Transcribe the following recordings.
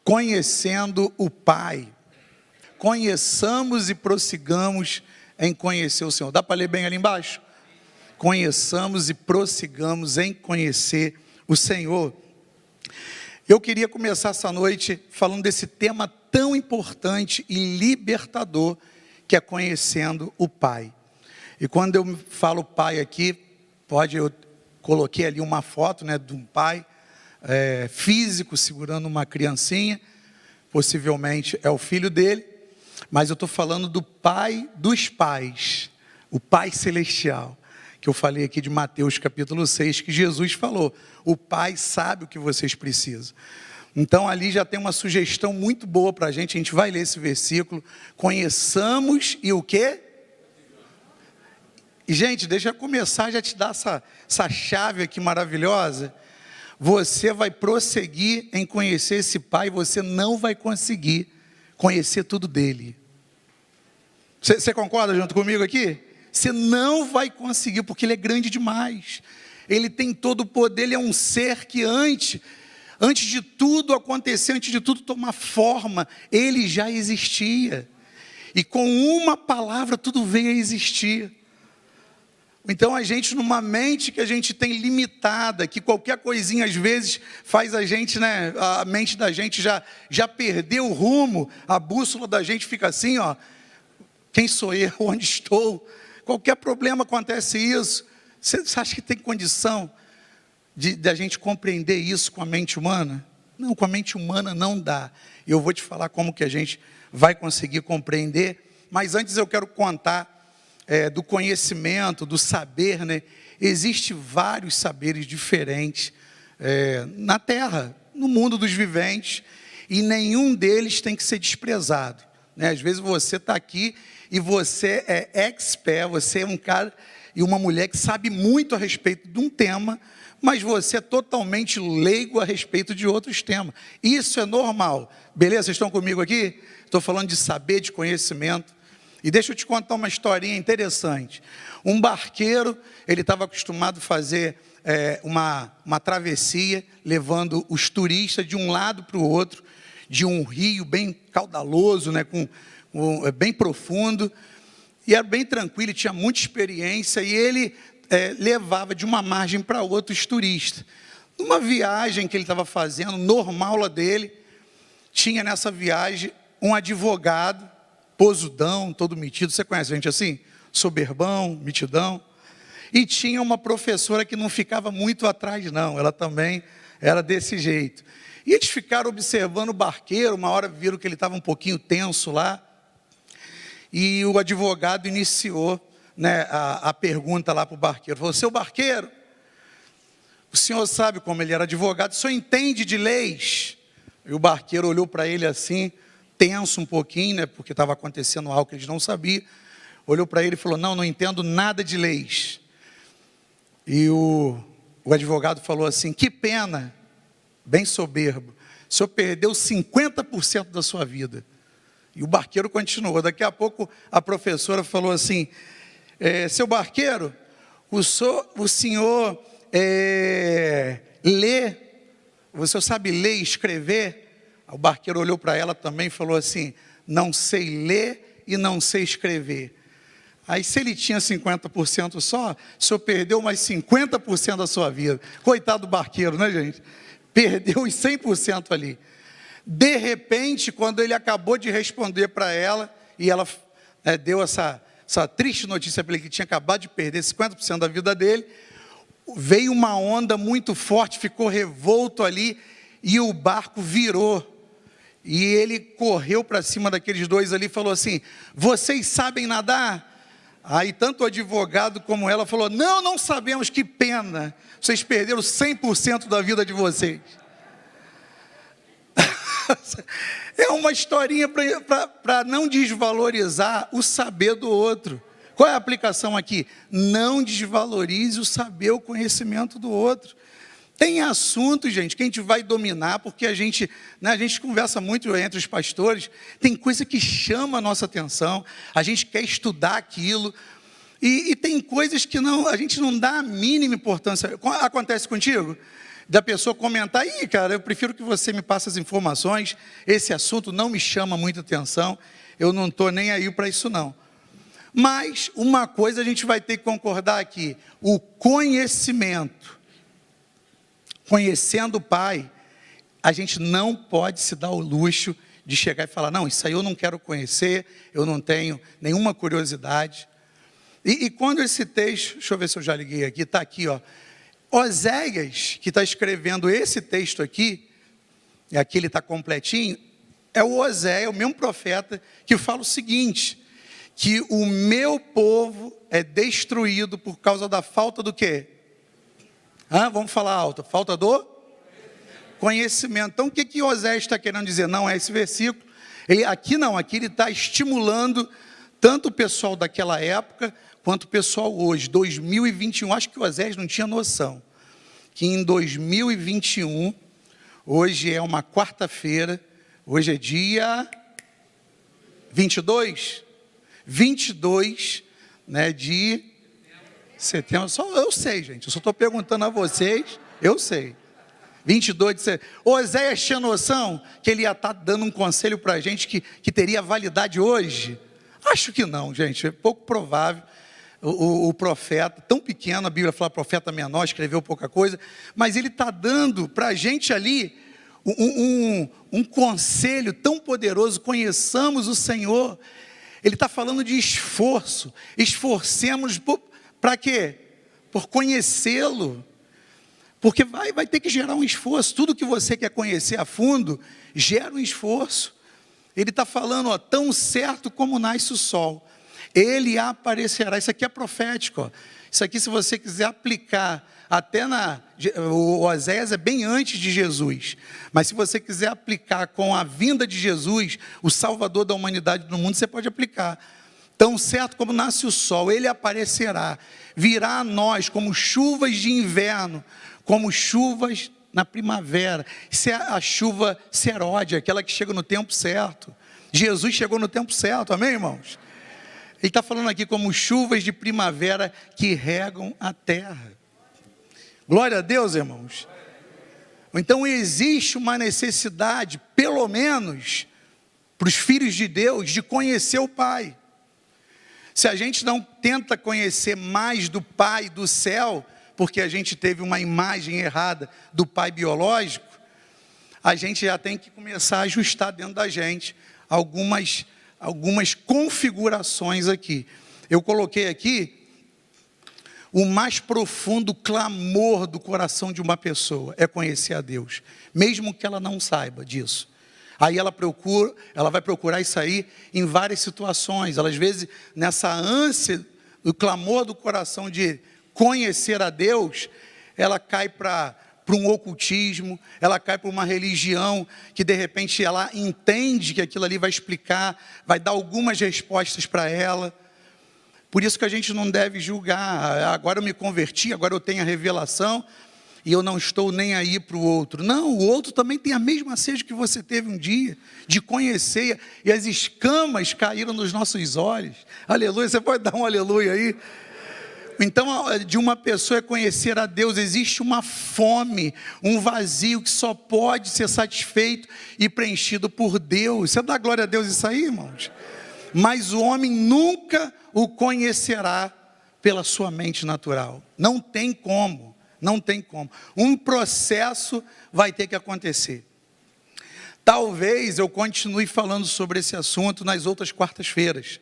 conhecendo o Pai. Conheçamos e prossigamos em conhecer o Senhor. Dá para ler bem ali embaixo? Conheçamos e prossigamos em conhecer o Senhor. Eu queria começar essa noite falando desse tema tão importante e libertador, que é conhecendo o Pai. E quando eu falo Pai aqui, eu coloquei ali uma foto, de um pai físico segurando uma criancinha, possivelmente é o filho dele, mas eu estou falando do Pai dos pais, o Pai Celestial, que eu falei aqui de Mateus capítulo 6, que Jesus falou, o Pai sabe o que vocês precisam. Então ali já tem uma sugestão muito boa para a gente vai ler esse versículo, conheçamos e o quê? E gente, deixa eu começar, já te dar essa chave aqui maravilhosa. Você vai prosseguir em conhecer esse Pai, você não vai conseguir conhecer tudo dele. Você concorda junto comigo aqui? Você não vai conseguir, porque ele é grande demais. Ele tem todo o poder, ele é um ser que antes de tudo acontecer, antes de tudo tomar forma, ele já existia. E com uma palavra tudo veio a existir. Então a gente, numa mente que a gente tem limitada, que qualquer coisinha às vezes faz a gente, a mente da gente já perdeu o rumo, a bússola da gente fica assim, quem sou eu, onde estou? Qualquer problema acontece isso. Você acha que tem condição de a gente compreender isso com a mente humana? Não, com a mente humana não dá. E eu vou te falar como que a gente vai conseguir compreender, mas antes eu quero contar do conhecimento, do saber, Existem vários saberes diferentes na Terra, no mundo dos viventes, e nenhum deles tem que ser desprezado. Às vezes você está aqui e você é expert, você é um cara e uma mulher que sabe muito a respeito de um tema, mas você é totalmente leigo a respeito de outros temas. Isso é normal. Beleza? Vocês estão comigo aqui? Estou falando de saber, de conhecimento. E deixa eu te contar uma historinha interessante. Um barqueiro, ele estava acostumado a fazer uma travessia, levando os turistas de um lado para o outro, de um rio bem caudaloso, bem profundo, e era bem tranquilo, ele tinha muita experiência, e ele levava de uma margem para outra os turistas. Numa viagem que ele estava fazendo, normal lá dele, tinha nessa viagem um advogado, posudão, todo metido, você conhece gente assim? Soberbão, metidão. E tinha uma professora que não ficava muito atrás não, ela também era desse jeito. E eles ficaram observando o barqueiro, uma hora viram que ele estava um pouquinho tenso lá, e o advogado iniciou a pergunta lá para o barqueiro, falou, seu barqueiro, o senhor sabe como ele era advogado, o senhor entende de leis? E o barqueiro olhou para ele assim, tenso um pouquinho, porque estava acontecendo algo que eles não sabiam, olhou para ele e falou, não entendo nada de leis. E o advogado falou assim, que pena, bem soberbo, o senhor perdeu 50% da sua vida. E o barqueiro continuou, daqui a pouco a professora falou assim, seu barqueiro, o senhor lê, o senhor sabe ler e escrever? O barqueiro olhou para ela também e falou assim, não sei ler e não sei escrever. Aí se ele tinha 50% só, o senhor perdeu mais 50% da sua vida. Coitado do barqueiro, gente? Perdeu os 100% ali. De repente, quando ele acabou de responder para ela, e ela deu essa triste notícia para ele, que tinha acabado de perder 50% da vida dele, veio uma onda muito forte, ficou revolto ali, e o barco virou. E ele correu para cima daqueles dois ali e falou assim, vocês sabem nadar? Aí tanto o advogado como ela falou, não sabemos, que pena, vocês perderam 100% da vida de vocês. É uma historinha para não desvalorizar o saber do outro. Qual é a aplicação aqui? Não desvalorize o saber, o conhecimento do outro. Tem assuntos, gente, que a gente vai dominar, porque a gente conversa muito entre os pastores, tem coisa que chama a nossa atenção, a gente quer estudar aquilo, e tem coisas que a gente não dá a mínima importância. Acontece contigo? da pessoa comentar, ih, cara, eu prefiro que você me passe as informações, esse assunto não me chama muita atenção, eu não estou nem aí para isso não. Mas uma coisa a gente vai ter que concordar aqui, o conhecimento, conhecendo o Pai, a gente não pode se dar o luxo de chegar e falar, não, isso aí eu não quero conhecer, eu não tenho nenhuma curiosidade. E quando esse texto, deixa eu ver se eu já liguei aqui, está aqui, ó. Oséias, que está escrevendo esse texto aqui, e aqui ele está completinho, é o Oséias, o mesmo profeta, que fala o seguinte, que o meu povo é destruído por causa da falta do quê? Vamos falar alto, falta do conhecimento. Então o que Oséias está querendo dizer? Não é esse versículo, aqui ele está estimulando tanto o pessoal daquela época, quanto o pessoal hoje, 2021, acho que o Oséias não tinha noção, que em 2021, hoje é uma quarta-feira, hoje é dia 22, né, de setembro, só eu sei, gente, eu só estou perguntando a vocês, eu sei, 22 de setembro, Oséias tinha noção que ele ia estar dando um conselho para a gente que teria validade hoje? Acho que não, gente, é pouco provável. O profeta, tão pequeno, a Bíblia fala profeta menor, escreveu pouca coisa, mas ele está dando para a gente ali um conselho tão poderoso, conheçamos o Senhor. Ele está falando de esforço, esforcemos para quê? Por conhecê-lo, porque vai ter que gerar um esforço, tudo que você quer conhecer a fundo, gera um esforço. Ele está falando, ó, tão certo como nasce o sol, ele aparecerá. Isso aqui é profético, ó. Isso aqui, se você quiser aplicar até o Oséias é bem antes de Jesus, mas se você quiser aplicar com a vinda de Jesus, o Salvador da humanidade no mundo, você pode aplicar. Tão certo como nasce o sol, ele aparecerá, virá a nós como chuvas de inverno, como chuvas na primavera. Isso é a chuva seródia, aquela que chega no tempo certo. Jesus chegou no tempo certo, amém, irmãos? Ele está falando aqui como chuvas de primavera que regam a terra. Glória a Deus, irmãos. Então existe uma necessidade, pelo menos, para os filhos de Deus, de conhecer o Pai. Se a gente não tenta conhecer mais do Pai do céu, porque a gente teve uma imagem errada do Pai biológico, a gente já tem que começar a ajustar dentro da gente algumas configurações aqui. Eu coloquei aqui o mais profundo clamor do coração de uma pessoa é conhecer a Deus, mesmo que ela não saiba disso. Aí ela vai procurar isso aí em várias situações. Ela, às vezes, nessa ânsia, o clamor do coração de conhecer a Deus, ela cai para um ocultismo, ela cai para uma religião que de repente ela entende que aquilo ali vai explicar, vai dar algumas respostas para ela. Por isso que a gente não deve julgar, agora eu me converti, agora eu tenho a revelação, e eu não estou nem aí para o outro. Não, o outro também tem a mesma sede que você teve um dia, de conhecer, e as escamas caíram nos nossos olhos. Aleluia, você pode dar um aleluia aí? Então, de uma pessoa é conhecer a Deus, existe uma fome, um vazio que só pode ser satisfeito e preenchido por Deus. Você dá glória a Deus isso aí, irmãos? Mas o homem nunca o conhecerá pela sua mente natural. Não tem como, não tem como. Um processo vai ter que acontecer. Talvez eu continue falando sobre esse assunto nas outras quartas-feiras,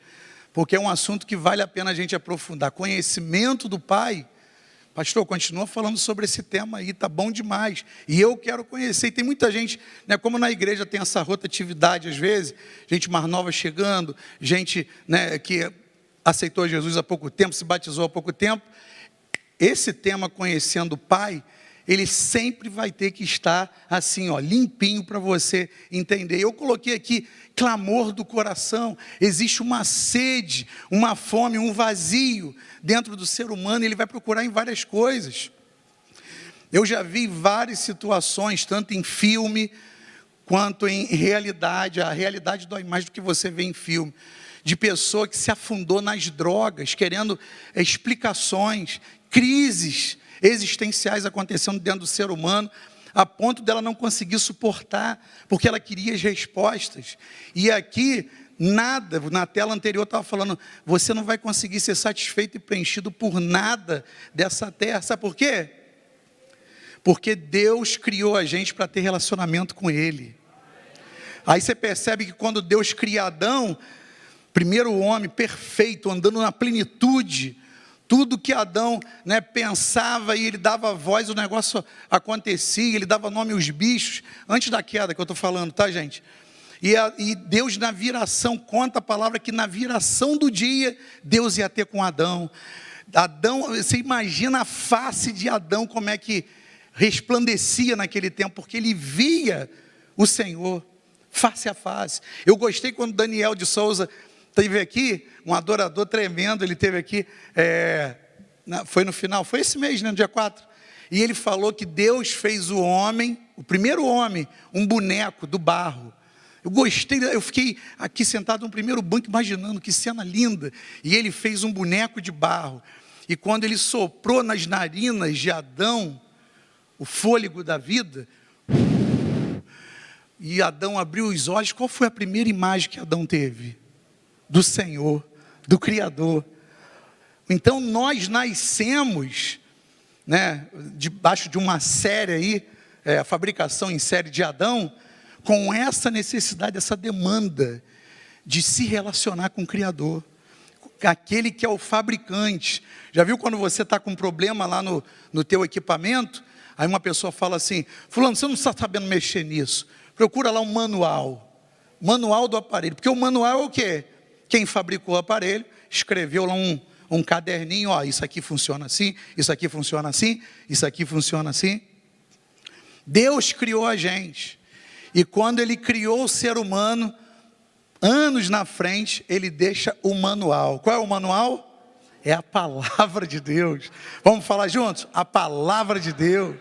porque é um assunto que vale a pena a gente aprofundar. Conhecimento do Pai. Pastor, continua falando sobre esse tema aí, tá bom demais. E eu quero conhecer. E tem muita gente, né, como na igreja tem essa rotatividade às vezes, gente mais nova chegando, gente, né, que aceitou Jesus há pouco tempo, se batizou há pouco tempo. Esse tema, conhecendo o Pai, ele sempre vai ter que estar assim, ó, limpinho para você entender. Eu coloquei aqui, clamor do coração. Existe uma sede, uma fome, um vazio dentro do ser humano, ele vai procurar em várias coisas. Eu já vi várias situações, tanto em filme, quanto em realidade. A realidade dói mais do que você vê em filme. De pessoa que se afundou nas drogas, querendo explicações, crises existenciais acontecendo dentro do ser humano, a ponto dela não conseguir suportar, porque ela queria as respostas. E aqui, nada, na tela anterior estava falando, você não vai conseguir ser satisfeito e preenchido por nada dessa terra. Sabe por quê? Porque Deus criou a gente para ter relacionamento com Ele. Aí você percebe que quando Deus cria Adão, primeiro homem perfeito, andando na plenitude, tudo que Adão, pensava e ele dava voz, o negócio acontecia, ele dava nome aos bichos, antes da queda que eu estou falando, tá, gente? E Deus na viração, conta a palavra que na viração do dia, Deus ia ter com Adão. Adão, você imagina a face de Adão, como é que resplandecia naquele tempo, porque ele via o Senhor, face a face. Eu gostei quando Daniel de Souza teve aqui, um adorador tremendo, ele teve aqui, foi no final, foi esse mês, no dia 4, e ele falou que Deus fez o homem, o primeiro homem, um boneco do barro. Eu gostei, eu fiquei aqui sentado no primeiro banco, imaginando que cena linda, e ele fez um boneco de barro, e quando ele soprou nas narinas de Adão, o fôlego da vida, e Adão abriu os olhos, qual foi a primeira imagem que Adão teve? Do Senhor, do Criador. Então nós nascemos, debaixo de uma série aí, a fabricação em série de Adão, com essa necessidade, essa demanda de se relacionar com o Criador, aquele que é o fabricante. Já viu quando você está com um problema lá no teu equipamento, aí uma pessoa fala assim, fulano, você não está sabendo mexer nisso, procura lá um manual do aparelho, porque o manual é o quê? Quem fabricou o aparelho, escreveu lá um caderninho, isso aqui funciona assim, isso aqui funciona assim, isso aqui funciona assim. Deus criou a gente, e quando Ele criou o ser humano, anos na frente, Ele deixa o manual. Qual é o manual? É a palavra de Deus. Vamos falar juntos? A palavra de Deus.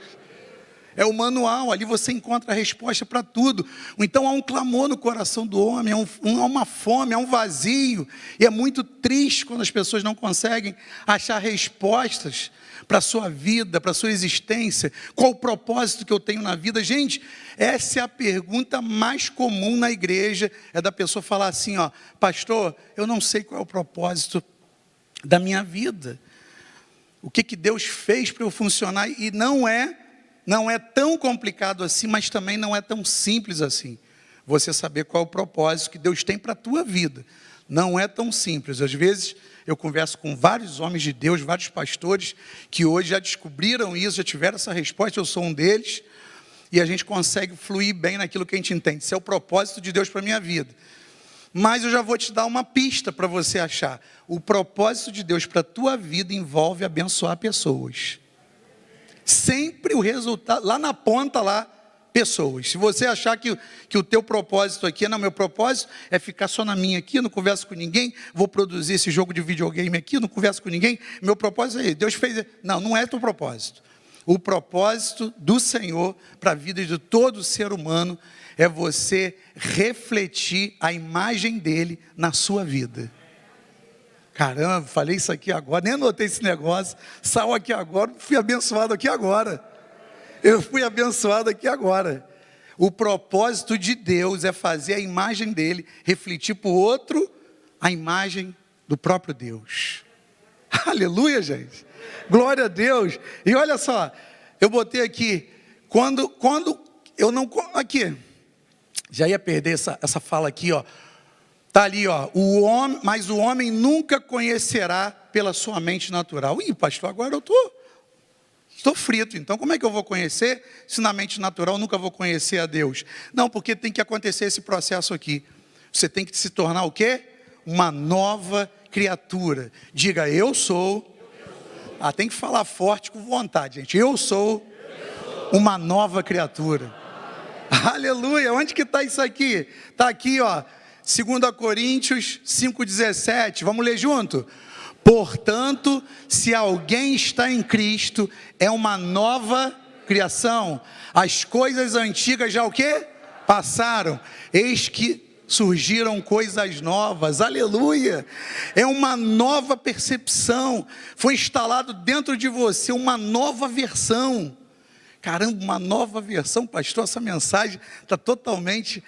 É o manual, ali você encontra a resposta para tudo. Então há um clamor no coração do homem, há uma fome, há um vazio. E é muito triste quando as pessoas não conseguem achar respostas para a sua vida, para a sua existência. Qual o propósito que eu tenho na vida? Gente, essa é a pergunta mais comum na igreja, é da pessoa falar assim, pastor, eu não sei qual é o propósito da minha vida. O que Deus fez para eu funcionar? E não é tão complicado assim, mas também não é tão simples assim. Você saber qual é o propósito que Deus tem para a tua vida. Não é tão simples. Às vezes eu converso com vários homens de Deus, vários pastores, que hoje já descobriram isso, já tiveram essa resposta, eu sou um deles, e a gente consegue fluir bem naquilo que a gente entende. Isso é o propósito de Deus para a minha vida. Mas eu já vou te dar uma pista para você achar. O propósito de Deus para a tua vida envolve abençoar pessoas. Sempre o resultado, lá na ponta lá, pessoas. Se você achar que o teu propósito aqui, não, meu propósito é ficar só na minha aqui, não converso com ninguém, vou produzir esse jogo de videogame aqui, não converso com ninguém, meu propósito é, Deus fez, não é teu propósito. O propósito do Senhor para a vida de todo ser humano é você refletir a imagem dele na sua vida. Caramba, falei isso aqui agora, nem anotei esse negócio, saiu aqui agora, fui abençoado aqui agora. Eu fui abençoado aqui agora. O propósito de Deus é fazer a imagem dele refletir para o outro a imagem do próprio Deus. Aleluia, gente. Glória a Deus. E olha só, eu botei aqui, quando eu não, aqui, já ia perder essa fala aqui, está ali, mas o homem nunca conhecerá pela sua mente natural. Ih, pastor, agora eu estou frito, então como é que eu vou conhecer, se na mente natural eu nunca vou conhecer a Deus? Não, porque tem que acontecer esse processo aqui. Você tem que se tornar o quê? Uma nova criatura. Diga, eu sou. Tem que falar forte com vontade, gente. Eu sou uma nova criatura. Aleluia, onde que está isso aqui? Está aqui, 2 Coríntios 5,17, vamos ler junto? Portanto, se alguém está em Cristo, é uma nova criação. As coisas antigas já o quê? Passaram. Eis que surgiram coisas novas, aleluia, é uma nova percepção, foi instalado dentro de você uma nova versão. Caramba, uma nova versão, pastor, essa mensagem está totalmente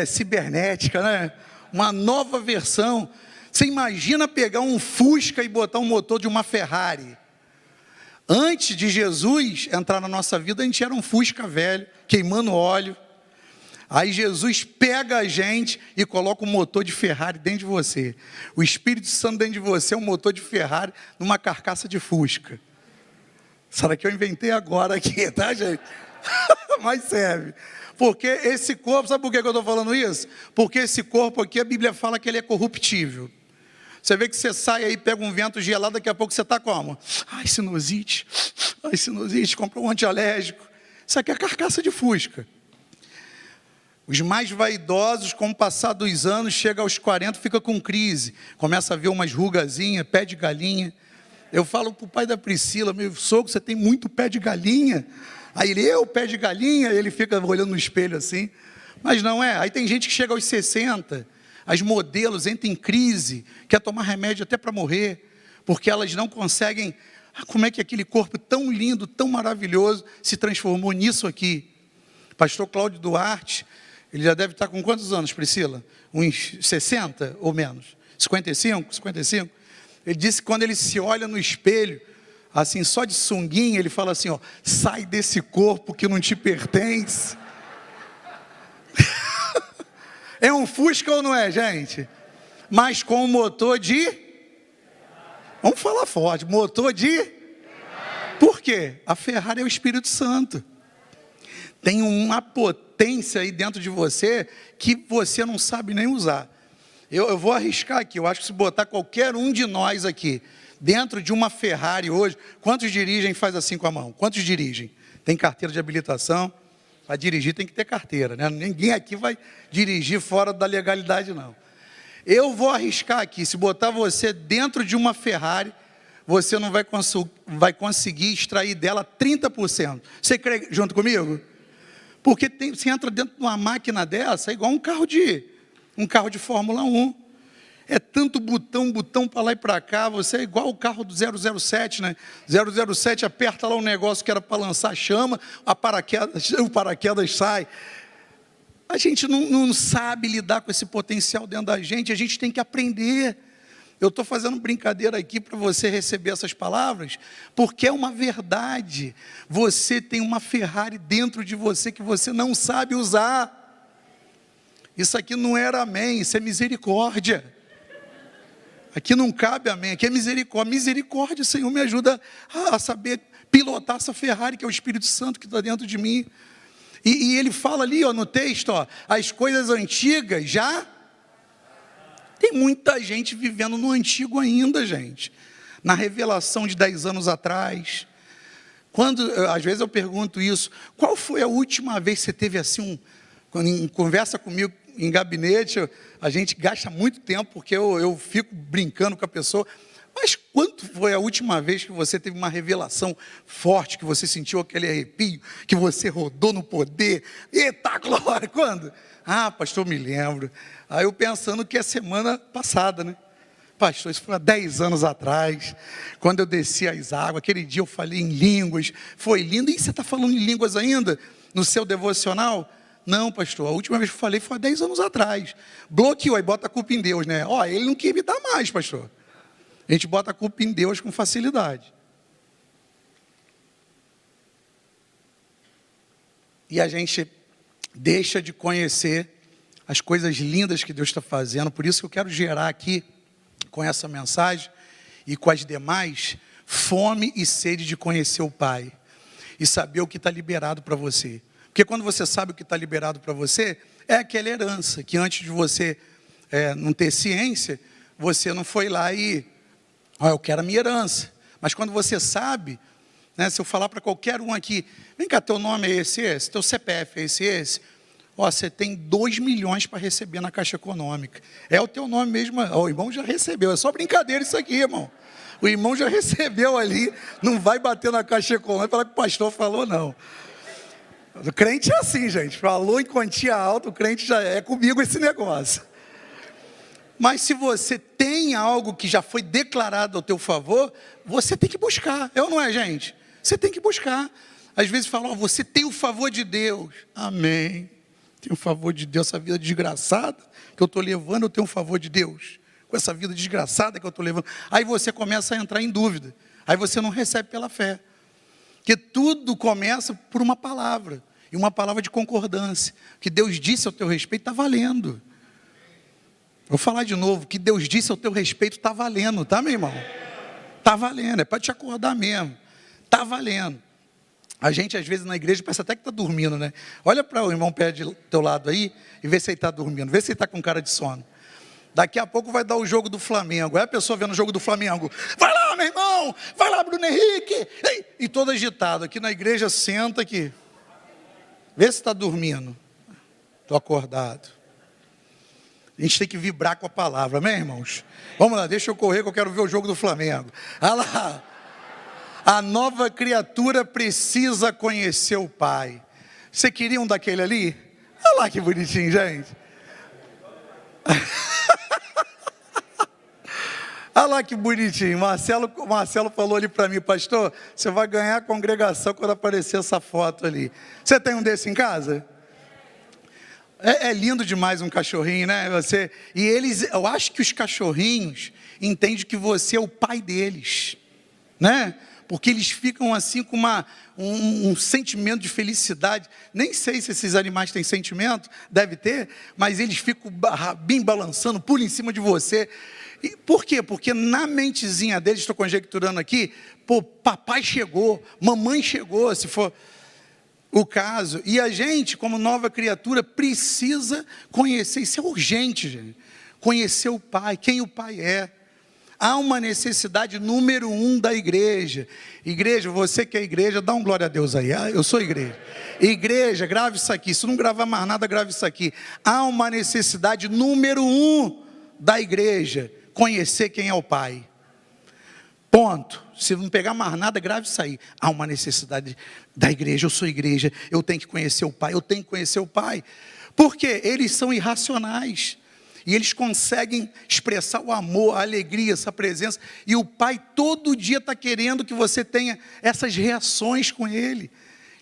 cibernética, né? Uma nova versão. Você imagina pegar um Fusca e botar um motor de uma Ferrari. Antes de Jesus entrar na nossa vida, a gente era um Fusca velho, queimando óleo. Aí Jesus pega a gente e coloca um motor de Ferrari dentro de você. O Espírito Santo dentro de você é um motor de Ferrari numa carcaça de Fusca. Será que eu inventei agora aqui, tá, gente? Mas serve. Porque esse corpo, sabe por que eu estou falando isso? Porque esse corpo aqui, a Bíblia fala que ele é corruptível. Você vê que você sai aí, pega um vento gelado, daqui a pouco você está como? Ai, sinusite, compra um antialérgico. Isso aqui é carcaça de Fusca. Os mais vaidosos, com o passar dos anos, chega aos 40, fica com crise. Começa a ver umas rugazinhas, pé de galinha. Eu falo para o pai da Priscila, meu sogro, você tem muito pé de galinha. Aí ele, pé de galinha, ele fica olhando no espelho assim. Mas não é, aí tem gente que chega aos 60, as modelos entram em crise, quer tomar remédio até para morrer, porque elas não conseguem, como é que aquele corpo tão lindo, tão maravilhoso, se transformou nisso aqui. Pastor Cláudio Duarte, ele já deve estar com quantos anos, Priscila? Uns 60 ou menos? 55? Ele disse que quando ele se olha no espelho, assim, só de sunguinha, ele fala assim, sai desse corpo que não te pertence. É um Fusca ou não é, gente? Mas com um motor de... Vamos falar forte, motor de... Por quê? A Ferrari é o Espírito Santo. Tem uma potência aí dentro de você que você não sabe nem usar. Eu vou arriscar aqui, eu acho que se botar qualquer um de nós aqui, dentro de uma Ferrari hoje, quantos dirigem faz assim com a mão? Quantos dirigem? Tem carteira de habilitação? Para dirigir tem que ter carteira, né? Ninguém aqui vai dirigir fora da legalidade, não. Eu vou arriscar aqui, se botar você dentro de uma Ferrari, você não vai conseguir extrair dela 30%. Você crê junto comigo? Porque você entra dentro de uma máquina dessa, é igual um carro de Fórmula 1. É tanto botão para lá e para cá, você é igual o carro do 007, né? 007 aperta lá um negócio que era para lançar chama, o paraquedas sai. A gente não sabe lidar com esse potencial dentro da gente, a gente tem que aprender. Eu estou fazendo brincadeira aqui para você receber essas palavras, porque é uma verdade. Você tem uma Ferrari dentro de você que você não sabe usar. Isso aqui não era amém, isso é misericórdia. Aqui não cabe amém, aqui é misericórdia. Misericórdia, Senhor, me ajuda a saber pilotar essa Ferrari, que é o Espírito Santo que está dentro de mim. E ele fala ali no texto, as coisas antigas já... Tem muita gente vivendo no antigo ainda, gente. Na revelação de 10 anos atrás. Às vezes eu pergunto isso, qual foi a última vez que você teve assim, em conversa comigo em gabinete, a gente gasta muito tempo, porque eu fico brincando com a pessoa, mas quando foi a última vez que você teve uma revelação forte, que você sentiu aquele arrepio, que você rodou no poder? Eita glória, quando? Ah, pastor, me lembro. Aí eu pensando que é semana passada, né? Pastor, isso foi há 10 anos atrás, quando eu desci as águas, aquele dia eu falei em línguas, foi lindo. E você está falando em línguas ainda, no seu devocional? Não, pastor, a última vez que eu falei foi há 10 anos atrás. Bloqueou, aí bota a culpa em Deus, né? Ele não quer me dar mais, pastor. A gente bota a culpa em Deus com facilidade. E a gente deixa de conhecer as coisas lindas que Deus está fazendo. Por isso que eu quero gerar aqui, com essa mensagem e com as demais, fome e sede de conhecer o Pai e saber o que está liberado para você. Porque quando você sabe o que está liberado para você, é aquela herança que antes de você não ter ciência, você não foi lá e, eu quero a minha herança. Mas quando você sabe, né, se eu falar para qualquer um aqui, vem cá, teu nome é esse, teu CPF é esse, você tem 2 milhões para receber na Caixa Econômica. É o teu nome mesmo, o irmão já recebeu, é só brincadeira isso aqui, irmão. O irmão já recebeu ali, não vai bater na Caixa Econômica e falar que o pastor falou, não. O crente é assim, gente. Falou em quantia alta, o crente já é comigo esse negócio. Mas se você tem algo que já foi declarado ao teu favor, você tem que buscar. É ou não é, gente? Você tem que buscar. Às vezes falam, você tem o favor de Deus. Amém. Tenho o favor de Deus, essa vida desgraçada que eu estou levando, eu tenho o favor de Deus. Com essa vida desgraçada que eu estou levando. Aí você começa a entrar em dúvida. Aí você não recebe pela fé. Porque tudo começa por uma palavra. E uma palavra de concordância. O que Deus disse ao teu respeito está valendo. Vou falar de novo. O que Deus disse ao teu respeito está valendo. Tá, meu irmão? Está valendo. É para te acordar mesmo. Está valendo. A gente, às vezes, na igreja, pensa até que está dormindo, né? Olha para o irmão perto do teu lado aí e vê se ele está dormindo. Vê se ele está com cara de sono. Daqui a pouco vai dar o jogo do Flamengo. Aí a pessoa vendo o jogo do Flamengo. Vai lá, meu irmão! Vai lá, Bruno Henrique! E todo agitado. Aqui na igreja, senta aqui. Vê se está dormindo. Estou acordado. A gente tem que vibrar com a palavra, amém, irmãos? Vamos lá, deixa eu correr que eu quero ver o jogo do Flamengo. Olha lá. A nova criatura precisa conhecer o Pai. Você queria um daquele ali? Olha lá que bonitinho, gente. Olha lá que bonitinho. Marcelo falou ali para mim, pastor, você vai ganhar a congregação quando aparecer essa foto ali. Você tem um desse em casa? É lindo demais um cachorrinho, né? Eu acho que os cachorrinhos entendem que você é o pai deles, né? Porque eles ficam assim com um sentimento de felicidade. Nem sei se esses animais têm sentimento, deve ter, mas eles ficam bem balançando, pulam em cima de você. E por quê? Porque na mentezinha deles, estou conjecturando aqui, papai chegou, mamãe chegou, se for o caso. E a gente, como nova criatura, precisa conhecer, isso é urgente, gente. Conhecer o Pai, quem o Pai é. Há uma necessidade número 1 da igreja. Igreja, você que é igreja, dá um glória a Deus aí. Eu sou igreja. Igreja, grave isso aqui. Se não gravar mais nada, grave isso aqui. Há uma necessidade número 1 da igreja. Conhecer quem é o Pai. Ponto. Se não pegar mais nada, grave isso aí. Há uma necessidade da igreja. Eu sou igreja. Eu tenho que conhecer o Pai. Eu tenho que conhecer o Pai. Por quê? Eles são irracionais. E eles conseguem expressar o amor, a alegria, essa presença. E o Pai todo dia está querendo que você tenha essas reações com Ele.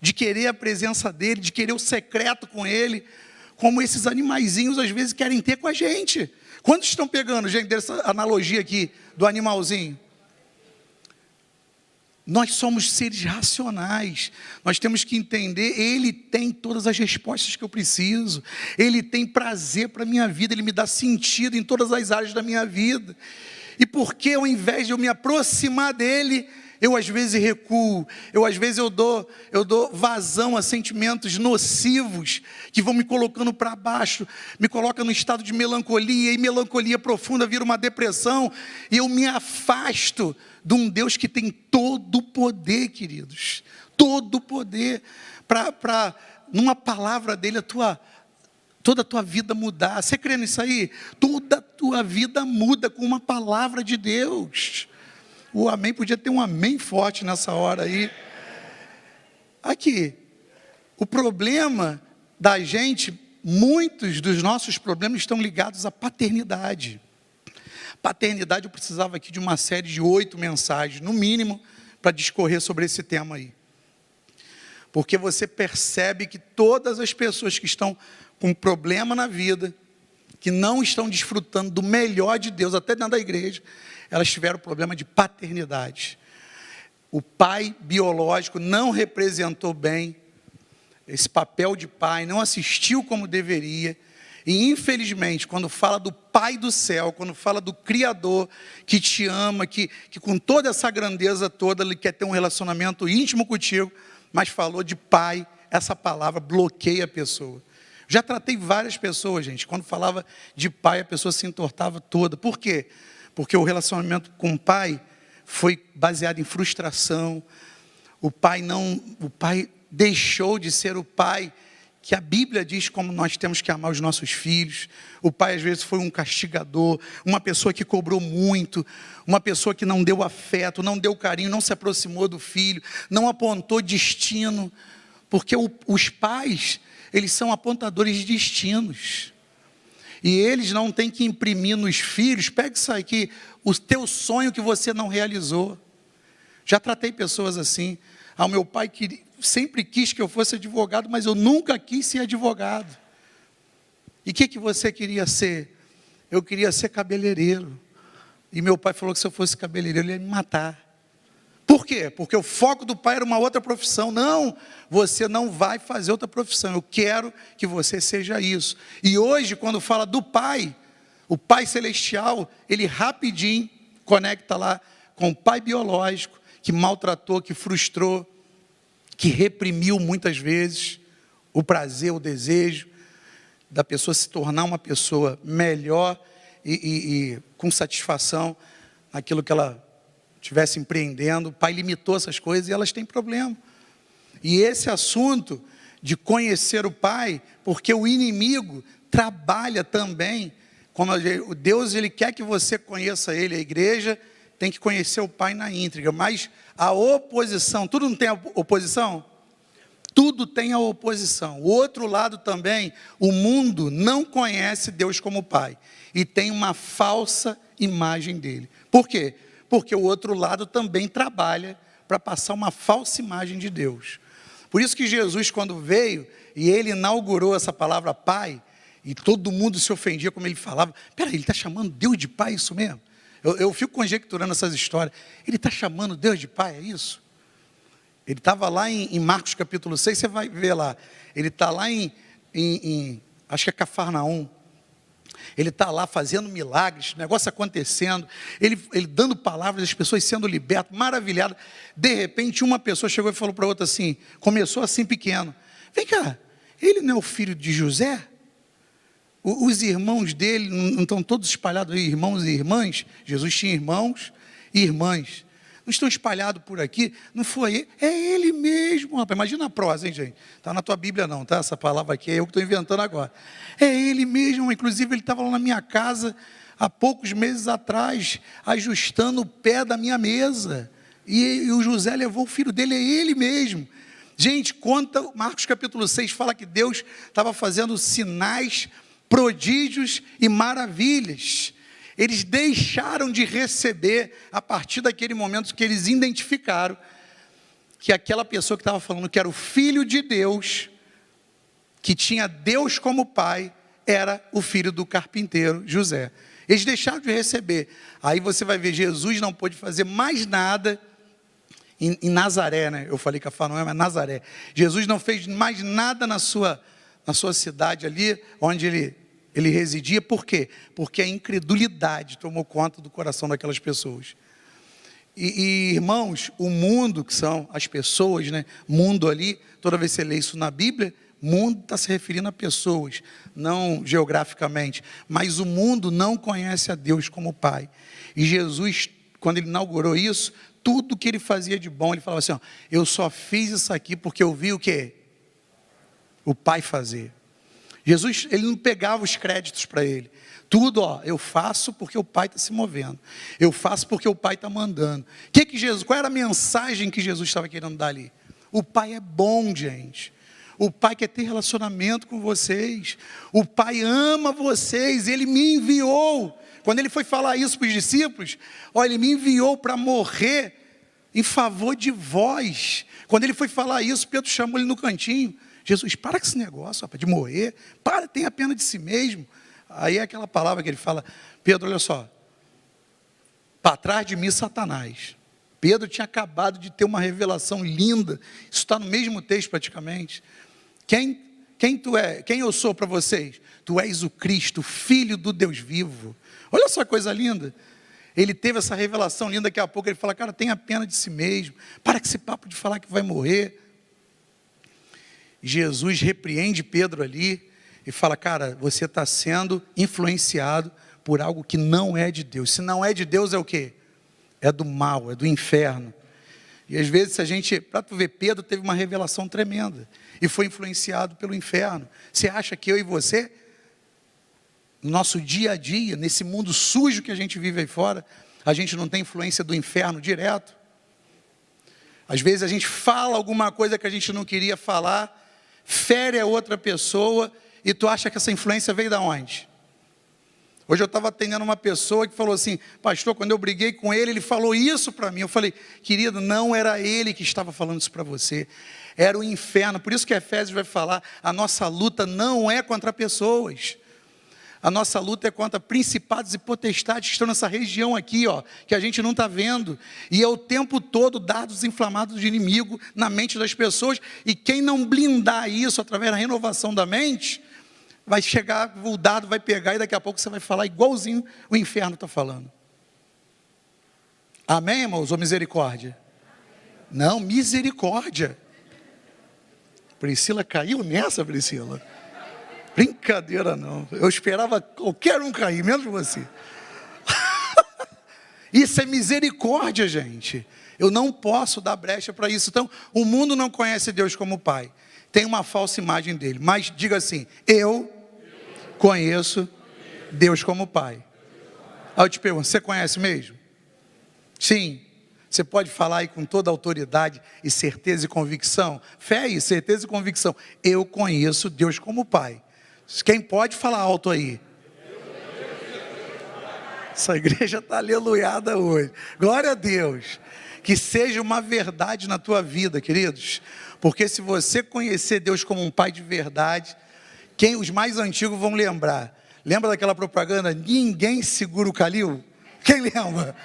De querer a presença dEle, de querer o secreto com Ele. Como esses animaizinhos às vezes querem ter com a gente. Quantos estão pegando, gente, dessa analogia aqui do animalzinho? Nós somos seres racionais, nós temos que entender, Ele tem todas as respostas que eu preciso, Ele tem prazer para a minha vida, Ele me dá sentido em todas as áreas da minha vida. E por que ao invés de eu me aproximar dEle, eu às vezes recuo, às vezes eu dou vazão a sentimentos nocivos, que vão me colocando para baixo, me coloca no estado de melancolia, e melancolia profunda vira uma depressão, e eu me afasto de um Deus que tem todo o poder, queridos, todo o poder, para numa palavra dEle, toda a tua vida mudar. Você crê nisso aí? Toda a tua vida muda com uma palavra de Deus. O amém, podia ter um amém forte nessa hora aí. Aqui, o problema da gente, muitos dos nossos problemas estão ligados à paternidade. Paternidade, eu precisava aqui de uma série de 8 mensagens, no mínimo, para discorrer sobre esse tema aí. Porque você percebe que todas as pessoas que estão com problema na vida, que não estão desfrutando do melhor de Deus, até dentro da igreja, elas tiveram problema de paternidade. O pai biológico não representou bem esse papel de pai, não assistiu como deveria. E infelizmente, quando fala do Pai do céu, quando fala do Criador que te ama, que com toda essa grandeza toda, Ele quer ter um relacionamento íntimo contigo, mas falou de pai, essa palavra bloqueia a pessoa. Já tratei várias pessoas, gente, quando falava de pai, a pessoa se entortava toda. Por quê? Porque o relacionamento com o pai foi baseado em frustração. O pai deixou de ser o pai que a Bíblia diz como nós temos que amar os nossos filhos. O pai às vezes foi um castigador, uma pessoa que cobrou muito, uma pessoa que não deu afeto, não deu carinho, não se aproximou do filho, não apontou destino. Porque os pais, eles são apontadores de destinos. E eles não têm que imprimir nos filhos, pega isso aqui, o teu sonho que você não realizou. Já tratei pessoas assim. O meu pai sempre quis que eu fosse advogado, mas eu nunca quis ser advogado. E o que você queria ser? Eu queria ser cabeleireiro. E meu pai falou que se eu fosse cabeleireiro, ele ia me matar. Por quê? Porque o foco do pai era uma outra profissão. Não, você não vai fazer outra profissão. Eu quero que você seja isso. E hoje, quando fala do pai, o pai celestial, ele rapidinho conecta lá com o pai biológico, que maltratou, que frustrou, que reprimiu muitas vezes o prazer, o desejo da pessoa se tornar uma pessoa melhor e com satisfação naquilo que ela estivesse empreendendo. O pai limitou essas coisas e elas têm problema. E esse assunto de conhecer o pai, porque o inimigo trabalha também, como Deus, ele quer que você conheça ele, a igreja tem que conhecer o pai na íntegra, mas a oposição, tudo não tem oposição? Tudo tem a oposição. O outro lado também, o mundo não conhece Deus como pai e tem uma falsa imagem dele. Por quê? Porque o outro lado também trabalha para passar uma falsa imagem de Deus. Por isso que Jesus, quando veio e ele inaugurou essa palavra pai, e todo mundo se ofendia como ele falava, peraí, ele está chamando Deus de pai, isso mesmo? Eu fico conjecturando essas histórias. Ele está chamando Deus de pai, é isso? Ele estava lá em Marcos capítulo 6, você vai ver lá. Ele está lá acho que é Cafarnaum. Ele está lá fazendo milagres, negócio acontecendo, ele dando palavras, as pessoas sendo libertas, maravilhadas. De repente, uma pessoa chegou e falou para outra assim, começou assim pequeno. Vem cá, ele não é o filho de José? Os irmãos dele não estão todos espalhados aí, irmãos e irmãs? Jesus tinha irmãos e irmãs. Não estão espalhados por aqui? Não foi ele? É ele mesmo, rapaz. Imagina a prosa, hein, gente? Está na tua Bíblia não, tá? Essa palavra aqui é eu que estou inventando agora. É ele mesmo, inclusive ele estava lá na minha casa, há poucos meses atrás, ajustando o pé da minha mesa. E o José levou o filho dele, é ele mesmo. Gente, conta, Marcos capítulo 6 fala que Deus estava fazendo sinais, prodígios e maravilhas. Eles deixaram de receber a partir daquele momento que eles identificaram que aquela pessoa que estava falando que era o Filho de Deus, que tinha Deus como pai, era o filho do carpinteiro José. Eles deixaram de receber. Aí você vai ver, Jesus não pôde fazer mais nada em Nazaré, né? Eu falei Cafarnaum, mas Nazaré. Jesus não fez mais nada na sua cidade ali, onde ele residia. Por quê? Porque a incredulidade tomou conta do coração daquelas pessoas. E irmãos, o mundo, que são as pessoas, né? Mundo ali, toda vez que você lê isso na Bíblia, mundo está se referindo a pessoas, não geograficamente. Mas o mundo não conhece a Deus como Pai. E Jesus, quando ele inaugurou isso, tudo que ele fazia de bom, ele falava assim, ó, eu só fiz isso aqui porque eu vi o quê? O Pai fazer. Jesus, ele não pegava os créditos para ele. Tudo, ó, eu faço porque o Pai está se movendo. Eu faço porque o Pai está mandando. Qual era a mensagem que Jesus estava querendo dar ali? O Pai é bom, gente. O Pai quer ter relacionamento com vocês. O Pai ama vocês. Ele me enviou. Quando ele foi falar isso para os discípulos, ó, ele me enviou para morrer em favor de vós. Quando ele foi falar isso, Pedro chamou ele no cantinho. Jesus, para com esse negócio, rapaz, de morrer. Para, tenha pena de si mesmo. Aí é aquela palavra que ele fala, Pedro, olha só, para trás de mim, Satanás. Pedro tinha acabado de ter uma revelação linda, isso está no mesmo texto praticamente. Quem tu é? Quem eu sou para vocês? Tu és o Cristo, Filho do Deus vivo. Olha só que coisa linda. Ele teve essa revelação linda, daqui a pouco ele fala, cara, tenha pena de si mesmo, para com esse papo de falar que vai morrer. Jesus repreende Pedro ali e fala, cara, você está sendo influenciado por algo que não é de Deus. Se não é de Deus, é o quê? É do mal, é do inferno. E às vezes para tu ver, Pedro teve uma revelação tremenda e foi influenciado pelo inferno. Você acha que eu e você, no nosso dia a dia, nesse mundo sujo que a gente vive aí fora, a gente não tem influência do inferno direto? Às vezes a gente fala alguma coisa que a gente não queria falar, fere a outra pessoa, e tu acha que essa influência veio de onde? Hoje eu estava atendendo uma pessoa que falou assim: pastor, quando eu briguei com ele, ele falou isso para mim. Eu falei: querido, não era ele que estava falando isso para você, era o inferno. Por isso que Efésios vai falar, a nossa luta não é contra pessoas, a nossa luta é contra principados e potestades que estão nessa região aqui, ó, que a gente não está vendo, e é o tempo todo dardos inflamados de inimigo na mente das pessoas, e quem não blindar isso através da renovação da mente, vai chegar, o dado vai pegar, e daqui a pouco você vai falar igualzinho o inferno está falando. Amém, irmãos, ou misericórdia? Não, misericórdia. Priscila caiu nessa, Priscila? Brincadeira não, eu esperava qualquer um cair, menos você. Isso é misericórdia, gente. Eu não posso dar brecha para isso. Então, o mundo não conhece Deus como Pai, tem uma falsa imagem dele, mas diga assim: eu conheço Deus como Pai. Aí eu te pergunto, você conhece mesmo? Sim. Você pode falar aí com toda autoridade e certeza e convicção? Fé e certeza e convicção. Eu conheço Deus como Pai. Quem pode falar alto aí? Essa igreja está aleluiada hoje. Glória a Deus. Que seja uma verdade na tua vida, queridos. Porque se você conhecer Deus como um Pai de verdade, os mais antigos vão lembrar. Lembra daquela propaganda? Ninguém segura o Calil? Quem lembra?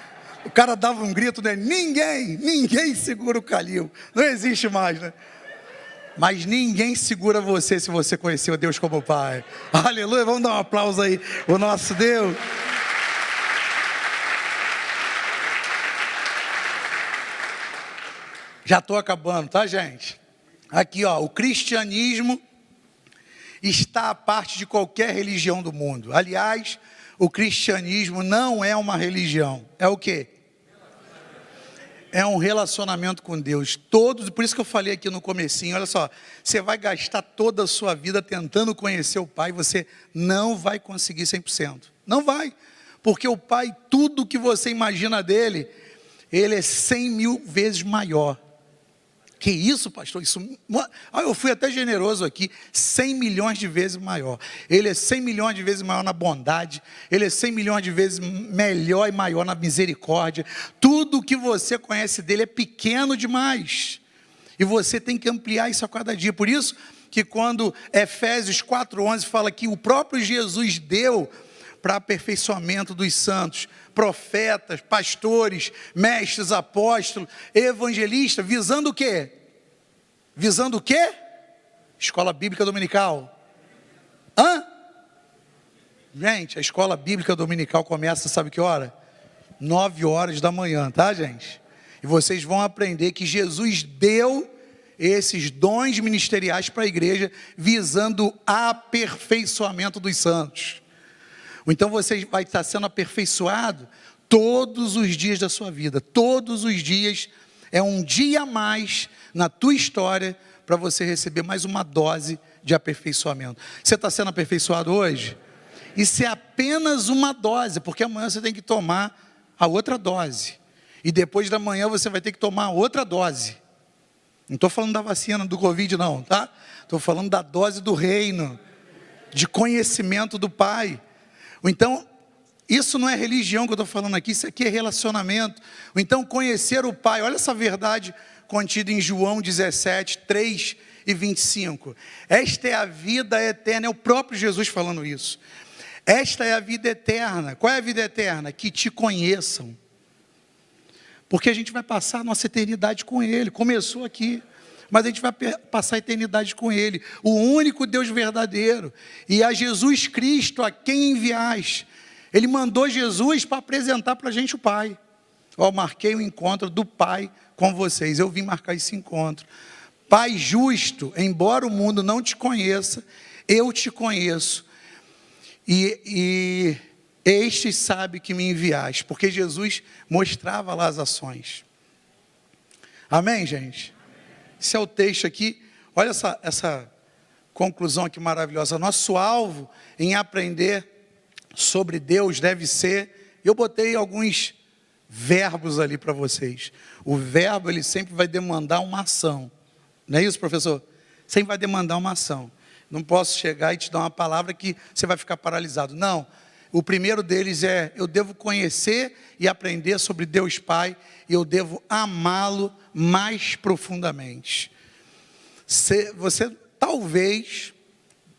O cara dava um grito, né? Ninguém segura o Calil. Não existe mais, né? Mas ninguém segura você se você conheceu Deus como Pai. Aleluia, vamos dar um aplauso aí, o nosso Deus. Já estou acabando, tá, gente? Aqui, ó, o cristianismo está à parte de qualquer religião do mundo. Aliás, o cristianismo não é uma religião. É o quê? É um relacionamento com Deus. Por isso que eu falei aqui no comecinho, olha só, você vai gastar toda a sua vida tentando conhecer o Pai, você não vai conseguir 100%. Não vai. Porque o Pai, tudo que você imagina dele, ele é 100 mil vezes maior. Que isso, pastor? Eu fui até generoso aqui, 100 milhões de vezes maior. Ele é 100 milhões de vezes maior na bondade, ele é 100 milhões de vezes melhor e maior na misericórdia. Tudo que você conhece dele é pequeno demais, e você tem que ampliar isso a cada dia. Por isso que quando Efésios 4:11 fala que o próprio Jesus deu para aperfeiçoamento dos santos, profetas, pastores, mestres, apóstolos, evangelistas, visando o quê? Visando o quê? Escola Bíblica Dominical. Gente, a Escola Bíblica Dominical começa, sabe que hora? 9 horas da manhã, tá, gente? E vocês vão aprender que Jesus deu esses dons ministeriais para a igreja, visando o aperfeiçoamento dos santos. Então você vai estar sendo aperfeiçoado todos os dias da sua vida. Todos os dias é um dia a mais na tua história para você receber mais uma dose de aperfeiçoamento. Você está sendo aperfeiçoado hoje? Isso é apenas uma dose, porque amanhã você tem que tomar a outra dose. E depois da manhã você vai ter que tomar outra dose. Não estou falando da vacina do Covid não, tá? Estou falando da dose do reino, de conhecimento do Pai. Então, isso não é religião que eu estou falando aqui, isso aqui é relacionamento. Então, conhecer o Pai, olha essa verdade contida em João 17, 3 e 25. Esta é a vida eterna, é o próprio Jesus falando isso. Esta é a vida eterna. Qual é a vida eterna? Que te conheçam. Porque a gente vai passar a nossa eternidade com Ele, começou aqui. Mas a gente vai passar a eternidade com Ele, o único Deus verdadeiro, e a Jesus Cristo, a quem enviais. Ele mandou Jesus para apresentar para a gente o Pai. Marquei o encontro do Pai com vocês, eu vim marcar esse encontro. Pai justo, embora o mundo não te conheça, eu te conheço, e este sabe que me enviais, porque Jesus mostrava lá as ações. Amém, gente? Esse é o texto aqui, olha essa conclusão aqui maravilhosa. Nosso alvo em aprender sobre Deus deve ser, eu botei alguns verbos ali para vocês. O verbo, ele sempre vai demandar uma ação. Não é isso, professor? Sempre vai demandar uma ação. Não posso chegar e te dar uma palavra que você vai ficar paralisado. Não. O primeiro deles é: eu devo conhecer e aprender sobre Deus Pai, e eu devo amá-lo mais profundamente. Talvez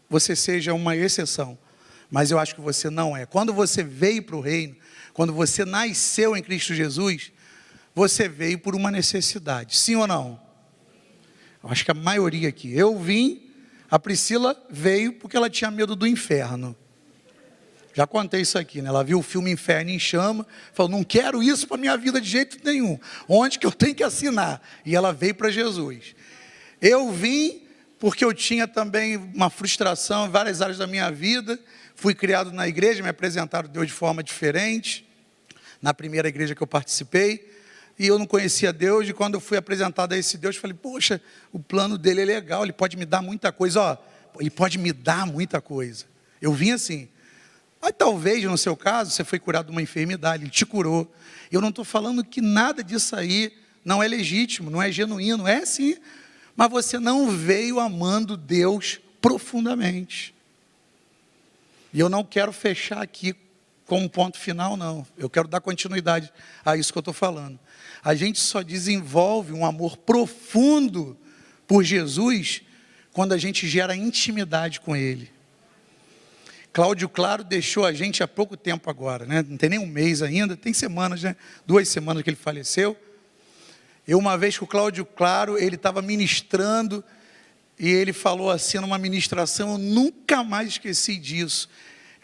você seja uma exceção, mas eu acho que você não é. Quando você veio para o reino, quando você nasceu em Cristo Jesus, você veio por uma necessidade, sim ou não? Eu acho que a maioria aqui. Eu vim, a Priscila veio porque ela tinha medo do inferno. Já contei isso aqui, né? Ela viu o filme Inferno em Chama, falou: não quero isso para a minha vida de jeito nenhum. Onde que eu tenho que assinar? E ela veio para Jesus. Eu vim porque eu tinha também uma frustração em várias áreas da minha vida. Fui criado na igreja, me apresentaram Deus de forma diferente, na primeira igreja que eu participei, e eu não conhecia Deus, e quando eu fui apresentado a esse Deus, falei: poxa, o plano dele é legal, ele pode me dar muita coisa, ó, ele pode me dar muita coisa. Eu vim assim. Mas talvez, no seu caso, você foi curado de uma enfermidade, ele te curou. Eu não estou falando que nada disso aí não é legítimo, não é genuíno, é sim, mas você não veio amando Deus profundamente. E eu não quero fechar aqui com um ponto final, não. Eu quero dar continuidade a isso que eu estou falando. A gente só desenvolve um amor profundo por Jesus quando a gente gera intimidade com Ele. Cláudio Claro deixou a gente há pouco tempo agora, né? Não tem nem um mês ainda, tem semanas, né? 2 semanas que ele faleceu. Eu, uma vez com o Cláudio Claro, ele estava ministrando, e ele falou assim numa ministração, eu nunca mais esqueci disso.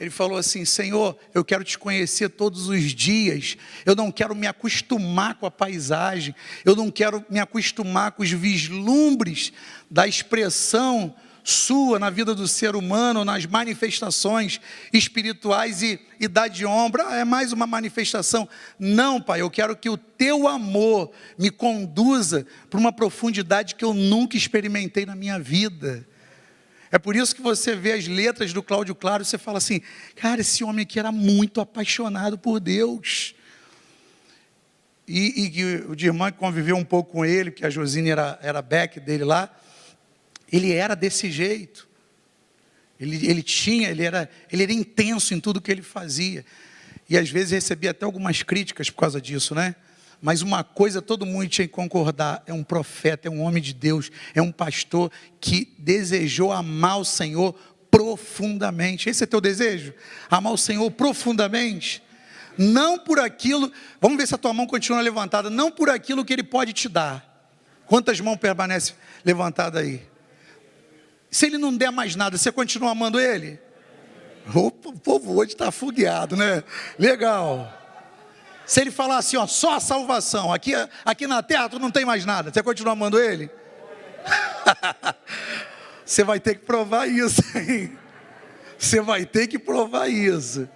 Ele falou assim: Senhor, eu quero te conhecer todos os dias, eu não quero me acostumar com a paisagem, eu não quero me acostumar com os vislumbres da expressão sua na vida do ser humano, nas manifestações espirituais, e dar de ombro, é mais uma manifestação. Não, Pai, eu quero que o teu amor me conduza para uma profundidade que eu nunca experimentei na minha vida. É por isso que você vê as letras do Cláudio Claro, você fala assim: cara, esse homem aqui era muito apaixonado por Deus. E o Dirmã, que conviveu um pouco com ele, que a Josine era back dele lá, ele era desse jeito. Ele era intenso em tudo que ele fazia. E às vezes recebia até algumas críticas por causa disso, né? Mas uma coisa todo mundo tinha que concordar: é um profeta, é um homem de Deus, é um pastor que desejou amar o Senhor profundamente. Esse é teu desejo? Amar o Senhor profundamente? Não por aquilo, vamos ver se a tua mão continua levantada, não por aquilo que Ele pode te dar. Quantas mãos permanecem levantadas aí? Se Ele não der mais nada, você continua amando Ele? Opa, o povo hoje está afogueado, né? Legal. Se Ele falar assim, ó, só a salvação, aqui na terra tu não tem mais nada, você continua amando Ele? Você vai ter que provar isso, hein? Você vai ter que provar isso,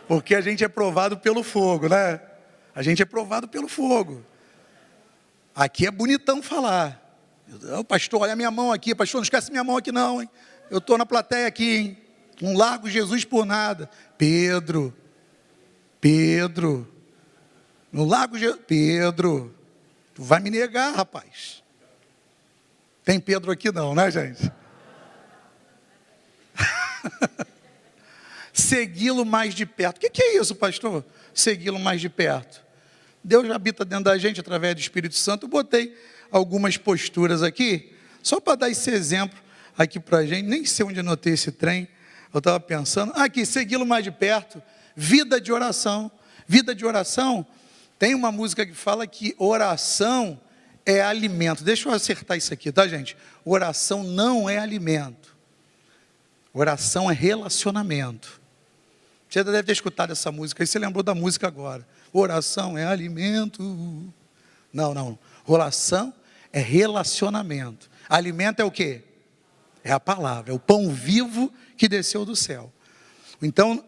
porque a gente é provado pelo fogo, né? A gente é provado pelo fogo. Aqui é bonitão falar: pastor, olha a minha mão aqui, pastor, não esquece minha mão aqui não, hein? Eu estou na plateia aqui, hein? Não largo Jesus por nada. Pedro, não largo Jesus. Pedro, tu vai me negar, rapaz. Tem Pedro aqui não, né, gente? Segui-lo mais de perto. O que é isso, pastor? Segui-lo mais de perto. Deus habita dentro da gente através do Espírito Santo. Eu botei algumas posturas aqui, só para dar esse exemplo aqui para a gente. Nem sei onde anotei esse trem. Eu estava pensando, aqui, segui-lo mais de perto. Vida de oração. Vida de oração. Tem uma música que fala que oração é alimento. Deixa eu acertar isso aqui, tá, gente? Oração não é alimento. Oração é relacionamento. Você deve ter escutado essa música, aí você lembrou da música agora. Oração é alimento. Não. Oração é relacionamento. Alimento é o quê? É a palavra, é o pão vivo que desceu do céu. Então,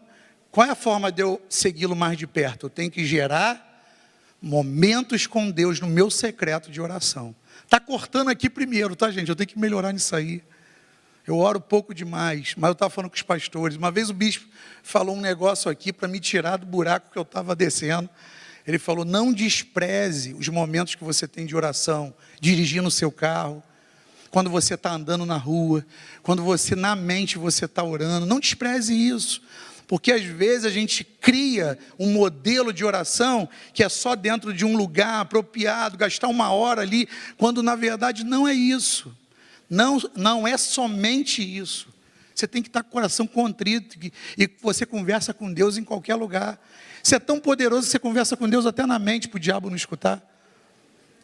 qual é a forma de eu segui-lo mais de perto? Eu tenho que gerar momentos com Deus no meu secreto de oração. Está cortando aqui primeiro, tá, gente? Eu tenho que melhorar nisso aí. Eu oro pouco demais, mas eu estava falando com os pastores. Uma vez o bispo falou um negócio aqui para me tirar do buraco que eu estava descendo. Ele falou, não despreze os momentos que você tem de oração, dirigindo o seu carro, quando você está andando na rua, quando você, na mente, você está orando. Não despreze isso, porque às vezes a gente cria um modelo de oração que é só dentro de um lugar apropriado, gastar 1 hora ali, quando na verdade não é isso. Não é somente isso. Você tem que estar com o coração contrito e você conversa com Deus em qualquer lugar. Você é tão poderoso que você conversa com Deus até na mente, para o diabo não escutar.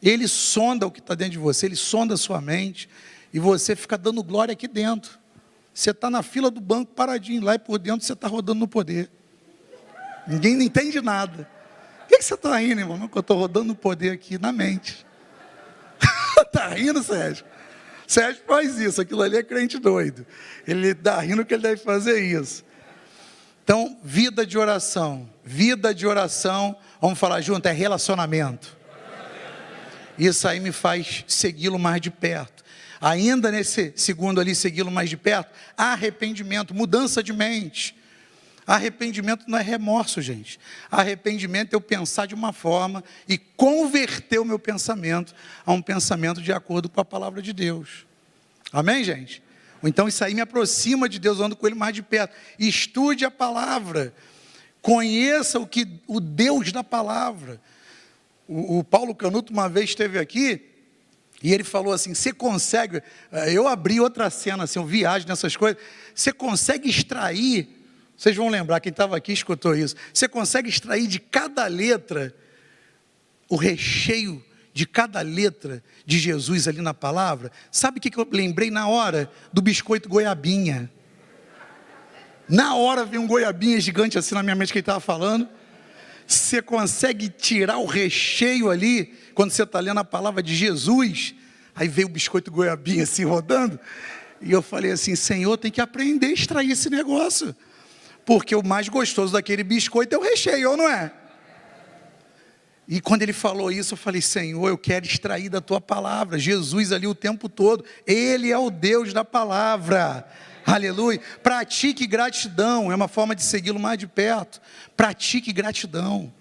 Ele sonda o que está dentro de você, ele sonda a sua mente, e você fica dando glória aqui dentro. Você está na fila do banco paradinho, lá e por dentro você está rodando no poder. Ninguém não entende nada. Por que você está rindo, irmão? Não, que eu estou rodando no poder aqui na mente. Está rindo, Sérgio? Sérgio faz isso, aquilo ali é crente doido. Ele está rindo que ele deve fazer isso. Então, vida de oração, vamos falar junto, é relacionamento. Isso aí me faz segui-lo mais de perto. Ainda nesse segundo ali, segui-lo mais de perto, arrependimento, mudança de mente. Arrependimento não é remorso, gente. Arrependimento é eu pensar de uma forma e converter o meu pensamento a um pensamento de acordo com a palavra de Deus. Amém, gente? Então isso aí me aproxima de Deus, eu ando com Ele mais de perto. Estude a palavra. Conheça o Deus da palavra. O Paulo Canuto uma vez esteve aqui e ele falou assim, você consegue, eu abri outra cena, assim, eu viajo nessas coisas, você consegue extrair, vocês vão lembrar, quem estava aqui escutou isso, você consegue extrair de cada letra, o recheio de cada letra de Jesus ali na palavra? Sabe o que eu lembrei na hora? Do biscoito goiabinha. Na hora veio um goiabinha gigante assim na minha mente que ele estava falando. Você consegue tirar o recheio ali, quando você está lendo a palavra de Jesus, aí veio o biscoito goiabinha assim rodando, e eu falei assim, Senhor, tem que aprender a extrair esse negócio, porque o mais gostoso daquele biscoito é o recheio, ou não é? E quando ele falou isso, eu falei, Senhor, eu quero extrair da tua palavra, Jesus ali o tempo todo, Ele é o Deus da palavra, aleluia. Pratique gratidão, é uma forma de segui-lo mais de perto. Pratique gratidão.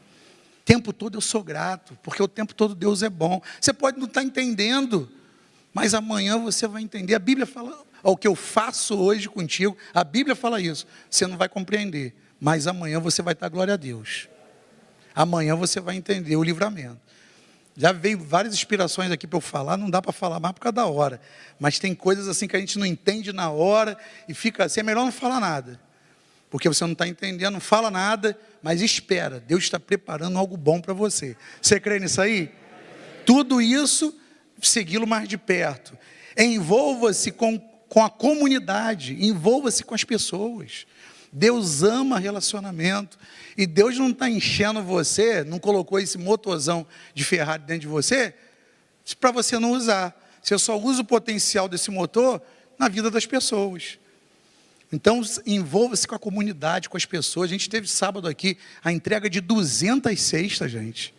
O tempo todo eu sou grato, porque o tempo todo Deus é bom. Você pode não estar entendendo, mas amanhã você vai entender. A Bíblia fala, o que eu faço hoje contigo, a Bíblia fala isso. Você não vai compreender, mas amanhã você vai dar glória a Deus. Amanhã você vai entender o livramento. Já veio várias inspirações aqui para eu falar, não dá para falar mais por causa da hora. Mas tem coisas assim que a gente não entende na hora e fica assim, é melhor não falar nada. Porque você não está entendendo, não fala nada, mas espera, Deus está preparando algo bom para você. Você crê nisso aí? Tudo isso, segui-lo mais de perto. Envolva-se com a comunidade, envolva-se com as pessoas. Deus ama relacionamento, e Deus não está enchendo você, não colocou esse motorzão de Ferrari dentro de você, para você não usar. Você só usa o potencial desse motor na vida das pessoas. Então, envolva-se com a comunidade, com as pessoas. A gente teve sábado aqui a entrega de 200 cestas, gente.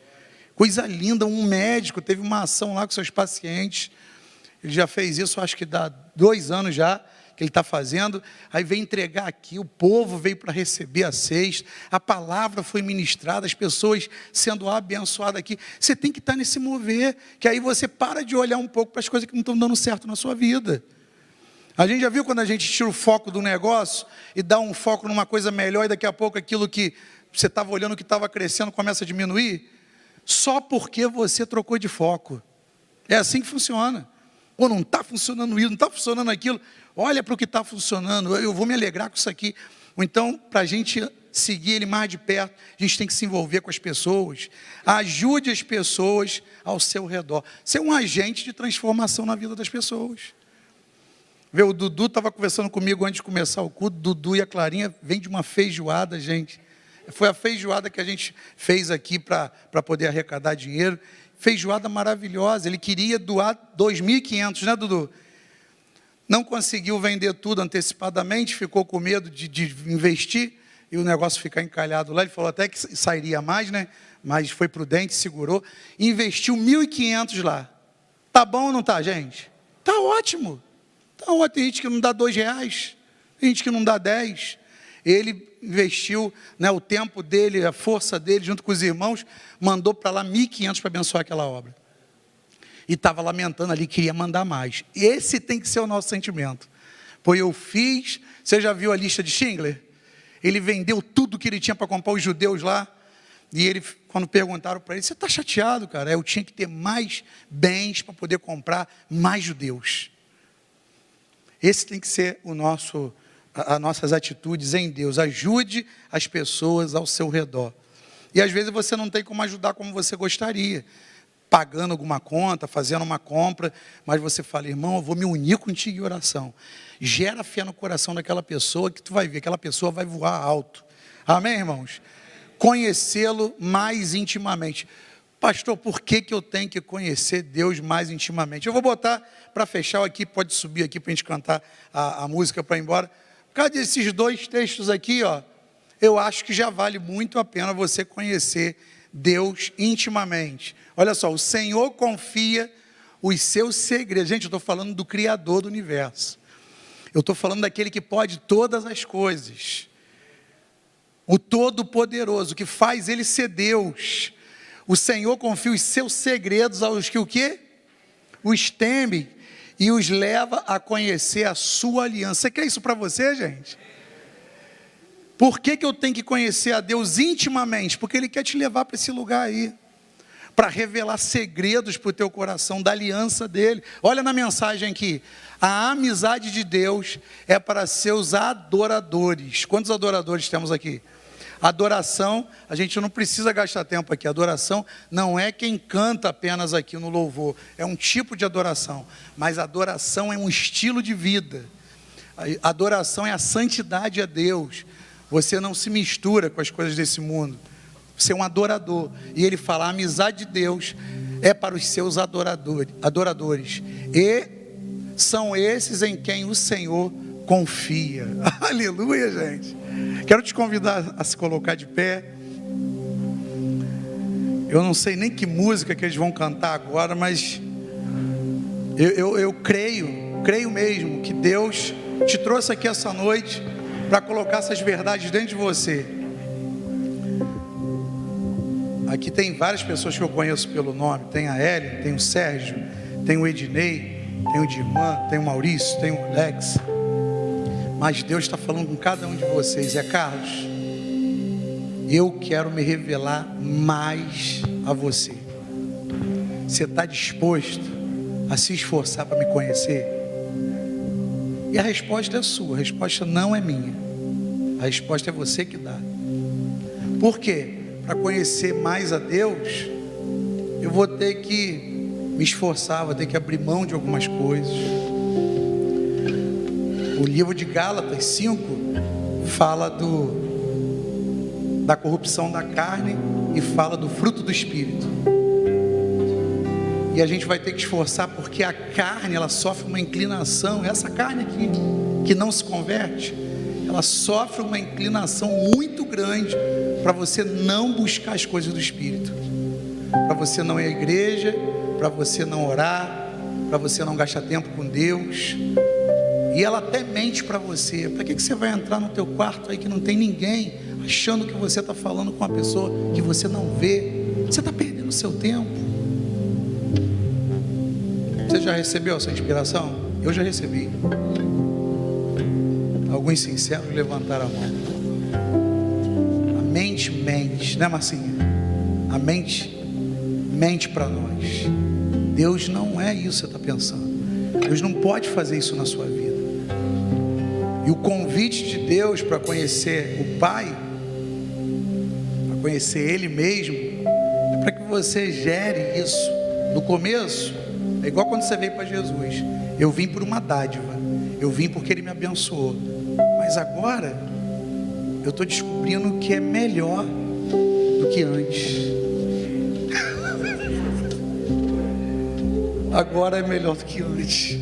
Coisa linda, um médico teve uma ação lá com seus pacientes. Ele já fez isso, acho que dá 2 anos já, que ele está fazendo, aí veio entregar aqui, o povo veio para receber a cesta, a palavra foi ministrada, as pessoas sendo abençoadas aqui. Você tem que estar nesse mover, que aí você para de olhar um pouco para as coisas que não estão dando certo na sua vida. A gente já viu quando a gente tira o foco do negócio e dá um foco numa coisa melhor, e daqui a pouco aquilo que você estava olhando que estava crescendo começa a diminuir? Só porque você trocou de foco. É assim que funciona. Ou não está funcionando isso, não está funcionando aquilo, olha para o que está funcionando, eu vou me alegrar com isso aqui. Ou então, para a gente seguir Ele mais de perto, a gente tem que se envolver com as pessoas, ajude as pessoas ao seu redor, ser um agente de transformação na vida das pessoas. Vê, o Dudu estava conversando comigo antes de começar o culto, Dudu e a Clarinha vêm de uma feijoada, gente, foi a feijoada que a gente fez aqui para poder arrecadar dinheiro, feijoada maravilhosa, ele queria doar 2.500, né, Dudu? Não conseguiu vender tudo antecipadamente, ficou com medo de investir, e o negócio ficar encalhado lá, ele falou até que sairia mais, né, mas foi prudente, segurou, investiu 1.500 lá. Tá bom ou não tá, gente? Tá ótimo, tem gente que não dá R$2, tem gente que não dá 10, Ele investiu, né, o tempo dele, a força dele, junto com os irmãos, mandou para lá 1.500 para abençoar aquela obra. E estava lamentando ali, queria mandar mais. Esse tem que ser o nosso sentimento. Pois eu fiz, você já viu a lista de Schindler? Ele vendeu tudo que ele tinha para comprar os judeus lá. E ele, quando perguntaram para ele, você está chateado, cara? Eu tinha que ter mais bens para poder comprar mais judeus. Esse tem que ser as nossas atitudes em Deus. Ajude as pessoas ao seu redor. E às vezes você não tem como ajudar como você gostaria, pagando alguma conta, fazendo uma compra, mas você fala, irmão, eu vou me unir contigo em oração. Gera fé no coração daquela pessoa, que tu vai ver, aquela pessoa vai voar alto. Amém, irmãos? Conhecê-lo mais intimamente. Pastor, por que eu tenho que conhecer Deus mais intimamente? Eu vou botar para fechar aqui, pode subir aqui para a gente cantar a música para ir embora. Por causa desses 2 textos aqui, ó, eu acho que já vale muito a pena você conhecer Deus intimamente. Olha só, o Senhor confia os seus segredos. Gente, eu estou falando do Criador do universo. Eu estou falando daquele que pode todas as coisas. O Todo-Poderoso, que faz ele ser Deus. O Senhor confia os seus segredos aos que o quê? Os temem e os leva a conhecer a sua aliança. Você quer isso para você, gente? Por que eu tenho que conhecer a Deus intimamente? Porque Ele quer te levar para esse lugar aí, para revelar segredos para o teu coração, da aliança dEle. Olha na mensagem aqui, a amizade de Deus é para seus adoradores. Quantos adoradores temos aqui? Adoração, a gente não precisa gastar tempo aqui, adoração não é quem canta apenas aqui no louvor, é um tipo de adoração, mas adoração é um estilo de vida, adoração é a santidade a Deus. Você não se mistura com as coisas desse mundo, você é um adorador, e ele fala, a amizade de Deus é para os seus adoradores, e são esses em quem o Senhor confia. Aleluia, gente. Quero te convidar a se colocar de pé. Eu não sei nem que música que eles vão cantar agora, mas eu creio mesmo que Deus te trouxe aqui essa noite para colocar essas verdades dentro de você. Aqui tem várias pessoas que eu conheço pelo nome. Tem a Ellen, tem o Sérgio, tem o Ednei, tem o Dirman, tem o Maurício, tem o Alex. Mas Deus está falando com cada um de vocês. Carlos, eu quero me revelar mais a você. Você está disposto a se esforçar para me conhecer? E a resposta é sua, a resposta não é minha. A resposta é você que dá. Por quê? Para conhecer mais a Deus, eu vou ter que me esforçar, vou ter que abrir mão de algumas coisas. O livro de Gálatas 5 fala da corrupção da carne e fala do fruto do Espírito. E a gente vai ter que esforçar, porque a carne, ela sofre uma inclinação. Essa carne aqui, que não se converte, ela sofre uma inclinação muito grande para você não buscar as coisas do Espírito, para você não ir à igreja, para você não orar, para você não gastar tempo com Deus. E ela até mente para você. Para que você vai entrar no teu quarto aí que não tem ninguém, achando que você está falando com uma pessoa que você não vê? Você está perdendo o seu tempo. Você já recebeu essa inspiração? Eu já recebi. Alguns sinceros levantaram a mão. A mente mente, né, Marcinha? A mente mente para nós. Deus não é isso que você está pensando. Deus não pode fazer isso na sua vida. E o convite de Deus para conhecer o Pai, para conhecer Ele mesmo, é para que você gere isso. No começo, é igual quando você veio para Jesus. Eu vim por uma dádiva, eu vim porque Ele me abençoou. Mas agora, eu estou descobrindo que é melhor do que antes. Agora é melhor do que antes.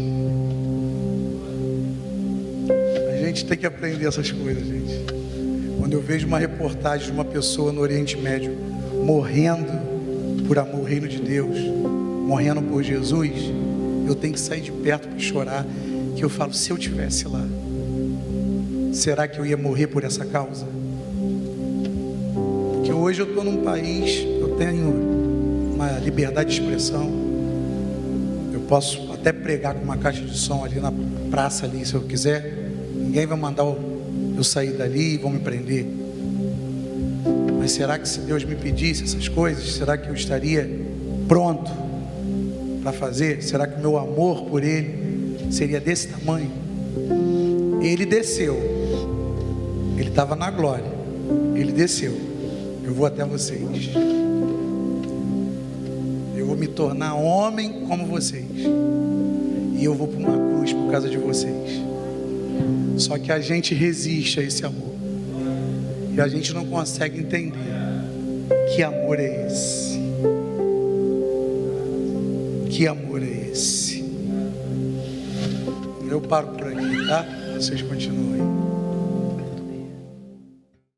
A gente tem que aprender essas coisas, gente. Quando eu vejo uma reportagem de uma pessoa no Oriente Médio morrendo por amor ao reino de Deus, morrendo por Jesus, eu tenho que sair de perto para chorar, que eu falo, se eu tivesse lá, será que eu ia morrer por essa causa? Porque hoje eu estou num país, eu tenho uma liberdade de expressão, eu posso até pregar com uma caixa de som ali na praça ali, se eu quiser, ninguém vai mandar eu sair dali e vão me prender. Mas será que se Deus me pedisse essas coisas, será que eu estaria pronto para fazer? Será que o meu amor por Ele seria desse tamanho? Ele desceu, Ele estava na glória, Ele desceu. Eu vou até vocês, eu vou me tornar homem como vocês, e eu vou para uma cruz por causa de vocês. Só que a gente resiste a esse amor, e a gente não consegue entender que amor é esse. Que amor é esse? Eu paro por aqui, tá? Vocês continuem.